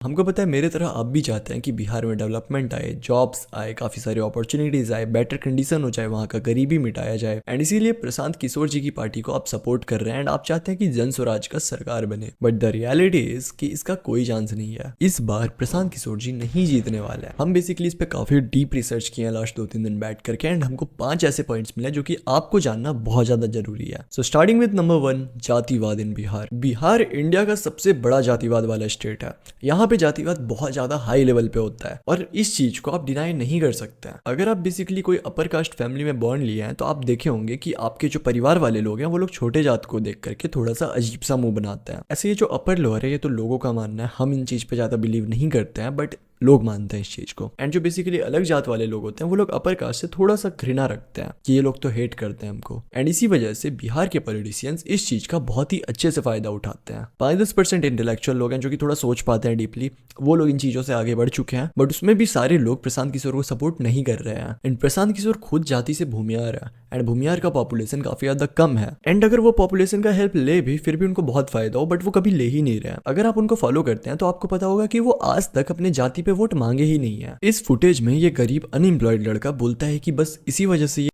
हमको पता है मेरे तरह आप भी चाहते हैं कि बिहार में डेवलपमेंट आए, जॉब्स आए, काफ़ी सारी अपॉर्चुनिटीज़ आए, बेटर कंडीशन हो जाए, वहाँ का गरीबी मिटाया जाए। एंड इसीलिए प्रशांत किशोर जी की पार्टी को आप सपोर्ट कर रहे हैं एंड आप चाहते हैं कि जन स्वराज का सरकार बने। बट द रियलिटी इज कि इसका कोई चांस नहीं है। इस बार प्रशांत किशोर जी नहीं जीतने वाले हैं। हम बेसिकली इस पे काफ़ी डीप रिसर्च किए हैं लास्ट 2-3 दिन बैठ करके एंड हमको 5 ऐसे पॉइंट्स मिले जो कि आपको जानना बहुत ज़्यादा जरूरी है। सो स्टार्टिंग विद नंबर 1, जातिवाद इन बिहार। बिहार इंडिया का सबसे बड़ा जातिवाद वाला स्टेट है। यहाँ पे जातिवाद बहुत ज्यादा हाई लेवल पे होता है और इस चीज को आप डिनाई नहीं कर सकते हैं। अगर आप बेसिकली कोई अपर कास्ट फैमिली में बॉर्न लिए हैं तो आप देखे होंगे कि आपके जो परिवार वाले लोग हैं वो लोग छोटे जात को देख करके थोड़ा सा अजीब सा मुंह बनाते हैं। ऐसे ये जो अपर लोअर है ये तो लोगों का मानना है, हम इन चीज पे ज्यादा बिलीव नहीं करते हैं बट लोग मानते हैं इस चीज को। एंड जो बेसिकली अलग जात वाले लोग होते हैं वो लोग अपर कास्ट से थोड़ा सा घृणा रखते हैं कि ये लोग तो हेट करते हैं हमको। एंड इसी वजह से बिहार के पॉलिटिशियंस इस चीज का बहुत ही अच्छे से फायदा उठाते हैं। 5-10% इंटेलेक्चुअल लोग हैं जो कि थोड़ा सोच पाते हैं डीपली, वो लोग इन चीजों से आगे बढ़ चुके हैं। बट उसमें भी सारे लोग प्रशांत किशोर को सपोर्ट नहीं कर रहे हैं। एंड प्रशांत किशोर खुद जाति से भूमियार है एंड भूमियार का पॉपुलेशन काफी ज्यादा कम है। एंड अगर वो पॉपुलेशन का हेल्प ले भी फिर भी उनको बहुत फायदा हो, बट वो कभी ले ही नहीं रहे हैं। अगर आप उनको फॉलो करते हैं तो आपको पता होगा कि वो आज तक अपने जाति पे वोट मांगे ही नहीं है। इस फुटेज में ये गरीब अनएम्प्लॉयड लड़का बोलता है कि बस इसी वजह से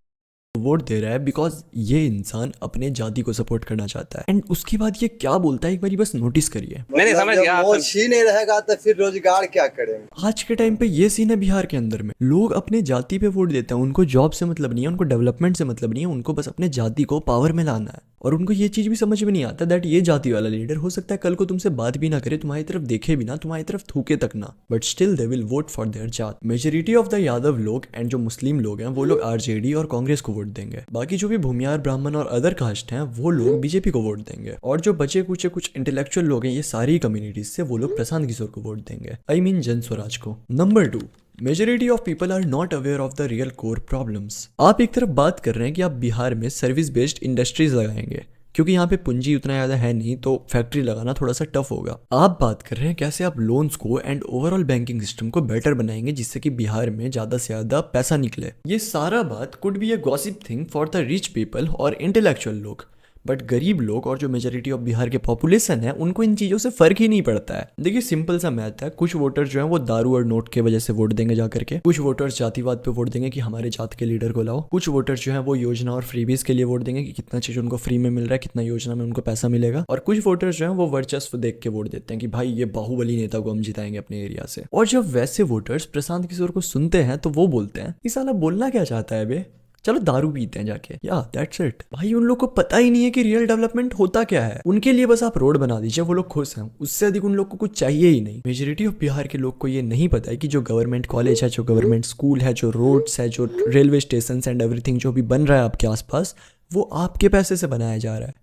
वोट दे रहा है बिकॉज ये इंसान अपने जाति को सपोर्ट करना चाहता है। एंड उसके बाद ये क्या बोलता है एक बार बस नोटिस करिए। मैंने समझ गया। मोच ही नहीं रहेगा तो फिर रोजगार क्या करेंगे। आज के टाइम पे ये सीन है बिहार के अंदर में, लोग अपने जाति पे वोट देते हैं। उनको जॉब से मतलब नहीं है, उनको डेवलपमेंट से मतलब नहीं है, उनको बस अपने जाति को पावर में लाना है। और उनको ये चीज भी समझ में नहीं आता दैट ये जाति वाला लीडर हो सकता है कल को तुमसे बात भी ना करे, तुम्हारी तरफ देखे भी ना, तुम्हारी तरफ थूके तक ना, but still they will vote for their जात। मेजोरिटी ऑफ द यादव लोग एंड जो मुस्लिम लोग हैं वो लोग आरजेडी और कांग्रेस को वोट देंगे। बाकी जो भी भूमियार, ब्राह्मण और अदर कास्ट हैं वो लोग बीजेपी को वोट देंगे। और जो बचे कुछ इंटेलेक्चुअल लोग हैं ये सारी कम्युनिटीज से वो लोग प्रशांत किशोर को वोट देंगे, आई मीन जन स्वराज को। Number 2, majority of people are not aware of the real core problems. आप एक तरफ बात कर रहे हैं कि आप बिहार में सर्विस बेस्ड इंडस्ट्रीज लगाएंगे क्योंकि यहाँ पे पूंजी उतना ज़्यादा है नहीं तो फैक्ट्री लगाना थोड़ा सा टफ होगा। आप बात कर रहे हैं कैसे आप लोन्स को एंड ओवरऑल बैंकिंग सिस्टम को बेटर बनाएंगे जिससे कि बिहार में ज़्यादा से ज़्यादा पैसा निकले। ये सारा बात could be a gossip thing for the rich people और इंटेलेक्चुअल लोग, बट गरीब लोग और जो मेजोरिटी ऑफ बिहार के पॉपुलेशन है उनको इन चीज़ों से फर्क ही नहीं पड़ता है। देखिए सिंपल सा मैथ है, कुछ वोटर्स जो है वो दारू और नोट के वजह से वोट देंगे जाकर के, कुछ वोटर्स जातिवाद पे वोट देंगे कि हमारे जात के लीडर को लाओ, कुछ वोटर्स जो है वो योजना और फ्रीबीज के लिए वोट देंगे कि कितना चीज उनको फ्री में मिल रहा है, कितना योजना में उनको पैसा मिलेगा, और कुछ वोटर्स जो है वो वर्चस्व देख के वोट देते हैं कि भाई ये बाहुबली नेता को हम जिताएंगे अपने एरिया से। और जब वैसे वोटर्स प्रशांत किशोर को सुनते हैं तो वो बोलते हैं इस साला बोलना क्या चाहता है बे, चलो दारू पीते हैं जाके, या दैट्स इट। भाई उन लोग को पता ही नहीं है कि रियल डेवलपमेंट होता क्या है। उनके लिए बस आप रोड बना दीजिए, वो लोग खुश हैं, उससे अधिक उन लोग को कुछ चाहिए ही नहीं। मेजोरिटी ऑफ बिहार के लोग को ये नहीं पता है कि जो गवर्नमेंट कॉलेज है, जो गवर्नमेंट स्कूल है, जो रोड्स है, जो रेलवे स्टेशन एंड एवरीथिंग जो भी बन रहा है आपके आसपास वो आपके पैसे से बनाया जा रहा है।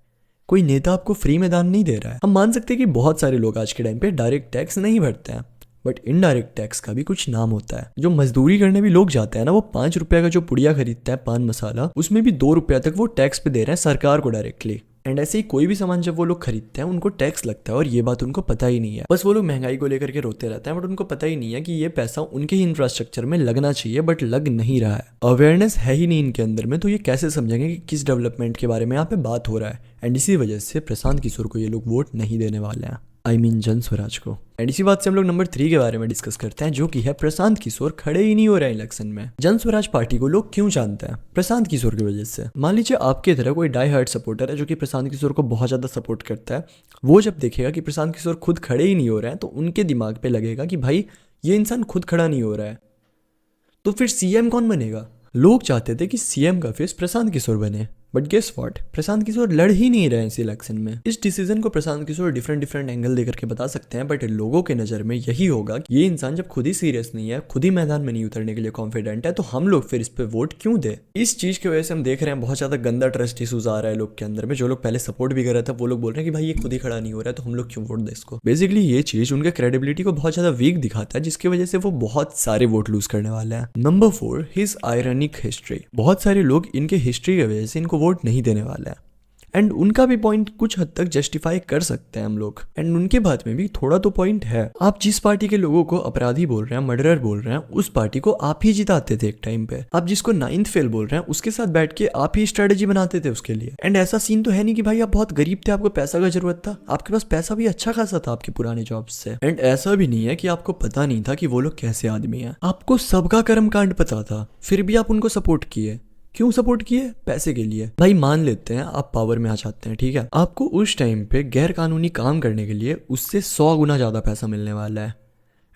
कोई नेता आपको फ्री में दान नहीं दे रहा है। हम मान सकते हैं कि बहुत सारे लोग आज के टाइम पे डायरेक्ट टैक्स नहीं भरते हैं, बट इनडायरेक्ट टैक्स का भी कुछ नाम होता है। जो मजदूरी करने भी लोग जाते हैं ना, वो 5 रुपया का जो पुड़िया खरीदता है पान मसाला, उसमें भी 2 रुपया तक वो टैक्स पे दे रहे हैं सरकार को डायरेक्टली। एंड ऐसे ही कोई भी सामान जब वो लोग खरीदते हैं उनको टैक्स लगता है और ये बात उनको पता ही नहीं है। बस वो लोग महंगाई को लेकर के रोते रहते हैं बट उनको पता ही नहीं है कि ये पैसा उनके ही इंफ्रास्ट्रक्चर में लगना चाहिए बट लग नहीं रहा है। अवेयरनेस है ही नहीं इनके अंदर में, तो ये कैसे समझेंगे कि किस डेवलपमेंट के बारे में यहाँ पे बात हो रहा है। एंड इसी वजह से प्रशांत किशोर को ये लोग वोट नहीं देने वाले हैं, आई मीन जन स्वराज को। एंड इसी बात से हम लोग नंबर 3 के बारे में डिस्कस करते हैं जो कि है प्रशांत किशोर खड़े ही नहीं हो रहे हैं इलेक्शन में। जन स्वराज पार्टी को लोग क्यों जानते हैं? प्रशांत किशोर की वजह से। मान लीजिए आपके तरह कोई डाई हार्ड सपोर्टर है जो कि प्रशांत किशोर को बहुत ज्यादा सपोर्ट करता है, वो जब देखेगा कि प्रशांत किशोर खुद खड़े ही नहीं हो रहे हैं तो उनके दिमाग पे लगेगा कि भाई ये इंसान खुद खड़ा नहीं हो रहा है तो फिर सीएम कौन बनेगा। लोग चाहते थे कि सीएम का फेस प्रशांत किशोर बने, but guess what, Prashant Kishor लड़ ही नहीं रहे इस इलेक्शन में। इस डिसीजन को प्रशांत किशोर डिफरेंट एंगल देकर के बता सकते हैं, बट लोगों के नजर में यही होगा कि ये इंसान जब खुद ही सीरियस नहीं है, खुद ही मैदान में नहीं उतरने के लिए कॉन्फिडेंट है, तो हम लोग फिर इस पे वोट क्यों दे। इस चीज की वजह से हम देख रहे हैं बहुत ज्यादा गंदा ट्रस्ट इशूज आ रहा है लोग के अंदर में। जो लोग पहले सपोर्ट भी कर रहे थे वो लोग बोल रहे हैं कि भाई ये खुद ही खड़ा नहीं हो रहा है तो हम लोग क्यों वोट दे इसको। बेसिकली ये चीज उनके क्रेडिबिलिटी को बहुत ज्यादा वीक दिखाता है जिसकी वजह से वो बहुत सारे वोट लूज करने वाले हैं। Number 4, his ironic history. बहुत सारे लोग इनके हिस्ट्री की वजह से इनको वोट नहीं देने वाले हैं। एंड उनका भी पॉइंट कुछ हद तक जस्टिफाई कर सकते हैं हम लोग। एंड उनके बात में भी थोड़ा तो पॉइंट है। आप जिस पार्टी के लोगों को अपराधी बोल रहे हैं, मर्डरर बोल रहे हैं, उस पार्टी को आप ही जिताते थे एक टाइम पे। आप जिसको 9th फेल बोल रहे हैं उसके साथ बैठ के आप ही स्ट्रेटेजी बनाते थे उसके लिए। एंड ऐसा सीन तो है नहीं कि भाई आप बहुत गरीब थे, आपको पैसा का जरूरत था, आपके पास पैसा भी अच्छा खासा था आपके पुराने जॉब से। एंड ऐसा भी नहीं है कि आपको पता नहीं था कि वो लोग कैसे आदमी है, आपको सबका कर्म कांड पता था, फिर भी आप उनको सपोर्ट किए। क्यों सपोर्ट किए? पैसे के लिए। भाई मान लेते हैं आप पावर में आ जाते हैं, ठीक है, आपको उस टाइम पे गैर कानूनी काम करने के लिए उससे 100 गुना ज्यादा पैसा मिलने वाला है।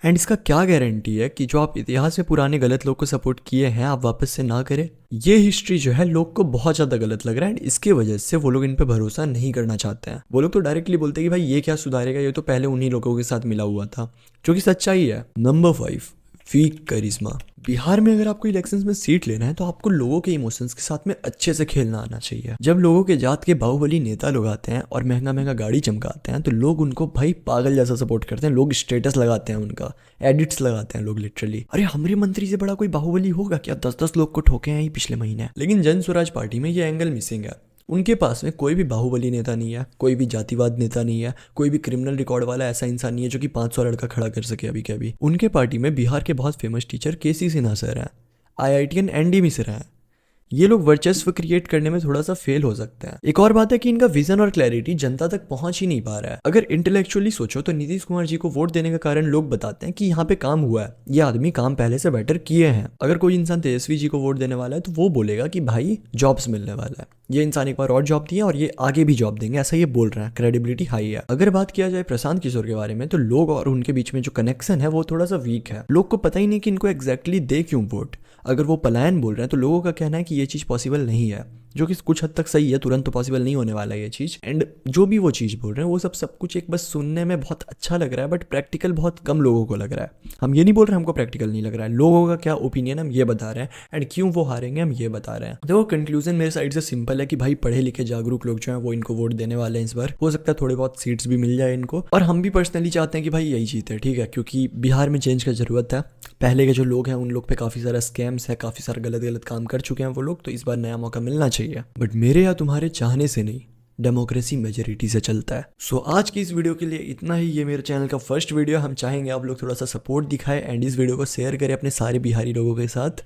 एंड इसका क्या गारंटी है कि जो आप इतिहास में पुराने गलत लोग को सपोर्ट किए हैं आप वापस से ना करें? ये हिस्ट्री जो है लोग को बहुत ज्यादा गलत लग रहा है एंड इसके वजह से वो लोग इन पे भरोसा नहीं करना चाहते हैं। वो लोग तो डायरेक्टली बोलते हैं कि भाई ये क्या सुधारेगा, ये तो पहले उन्हीं लोगों के साथ मिला हुआ था, जो कि सच्चाई है। नंबर 5, वीक करिश्मा। बिहार में अगर आपको इलेक्शंस में सीट लेना है तो आपको लोगों के इमोशंस के साथ में अच्छे से खेलना आना चाहिए। जब लोगों के जात के बाहुबली नेता लोग आते हैं और महंगा महंगा गाड़ी चमकाते हैं तो लोग उनको भाई पागल जैसा सपोर्ट करते हैं, लोग स्टेटस लगाते हैं, उनका एडिट्स लगाते हैं लोग लिटरली। अरे हमारे मंत्री से बड़ा कोई बाहुबली होगा क्या? 10-10 लोग को ठोके हैं ही पिछले महीने। लेकिन जन स्वराज पार्टी में ये एंगल मिसिंग है। उनके पास में कोई भी बाहुबली नेता नहीं है, कोई भी जातिवाद नेता नहीं है, कोई भी क्रिमिनल रिकॉर्ड वाला ऐसा इंसान नहीं है जो कि 500 लड़का खड़ा कर सके अभी के अभी। उनके पार्टी में बिहार के बहुत फेमस टीचर केसी सिन्हा सर हैं, IITian ND मिश्रा हैं। ये लोग वर्चस्व क्रिएट करने में थोड़ा सा फेल हो सकते हैं। एक और बात है कि इनका विजन और क्लैरिटी जनता तक पहुंच ही नहीं पा रहा है। अगर इंटेलेक्चुअली सोचो तो नीतीश कुमार जी को वोट देने का कारण लोग बताते हैं कि यहाँ पे काम हुआ है, ये आदमी काम पहले से बेटर किए हैं। अगर कोई इंसान तेजस्वी जी को वोट देने वाला है तो वो बोलेगा कि भाई जॉब्स मिलने वाला है, ये इंसान एक बार और जॉब दिया और ये आगे भी जॉब देंगे, ऐसा ये बोल रहे हैं, क्रेडिबिलिटी हाई है। अगर बात किया जाए प्रशांत किशोर के बारे में तो लोग और उनके बीच में जो कनेक्शन है वो थोड़ा सा वीक है। लोग को पता ही नहीं कि इनको एग्जैक्टली दे क्यों वोट। अगर वो पलायन बोल रहे हैं तो लोगों का कहना है कि ये चीज़ पॉसिबल नहीं है, जो कि कुछ हद तक सही है, तुरंत तो पॉसिबल नहीं होने वाला है ये चीज़। एंड जो भी वो चीज़ बोल रहे हैं वो सब कुछ एक बस सुनने में बहुत अच्छा लग रहा है बट प्रैक्टिकल बहुत कम लोगों को लग रहा है। हम ये नहीं बोल रहे हमको प्रैक्टिकल नहीं लग रहा है, लोगों का क्या ओपिनियन हम ये बता रहे हैं एंड क्यों वो हारेंगे हम ये बता रहे हैं। देखो कंक्लूजन मेरे साइड से सिंपल है कि भाई पढ़े लिखे जागरूक लोग जो हैं वो इनको वोट देने वाले हैं इस बार। हो सकता है थोड़े बहुत सीट्स भी मिल जाए इनको, और हम भी पर्सनली चाहते हैं कि भाई यही जीते, ठीक है, क्योंकि बिहार में चेंज का जरूरत है। पहले के जो लोग हैं उन लोग पे काफ़ी सारा स्कैम्स है, काफ़ी सारा गलत काम कर चुके हैं वो लोग, तो इस बार नया मौका मिलना चाहिए। बट मेरे या तुम्हारे चाहने से नहीं, डेमोक्रेसी मेजोरिटी से चलता है। सो आज की इस वीडियो के लिए इतना ही। ये मेरे चैनल का फर्स्ट वीडियो, हम चाहेंगे आप लोग थोड़ा सा सपोर्ट दिखाएं एंड इस वीडियो को शेयर करें अपने सारे बिहारी लोगों के साथ।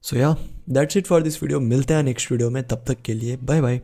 सो या that's it for this video. मिलते हैं नेक्स्ट वीडियो में, तब तक के लिए बाय बाय।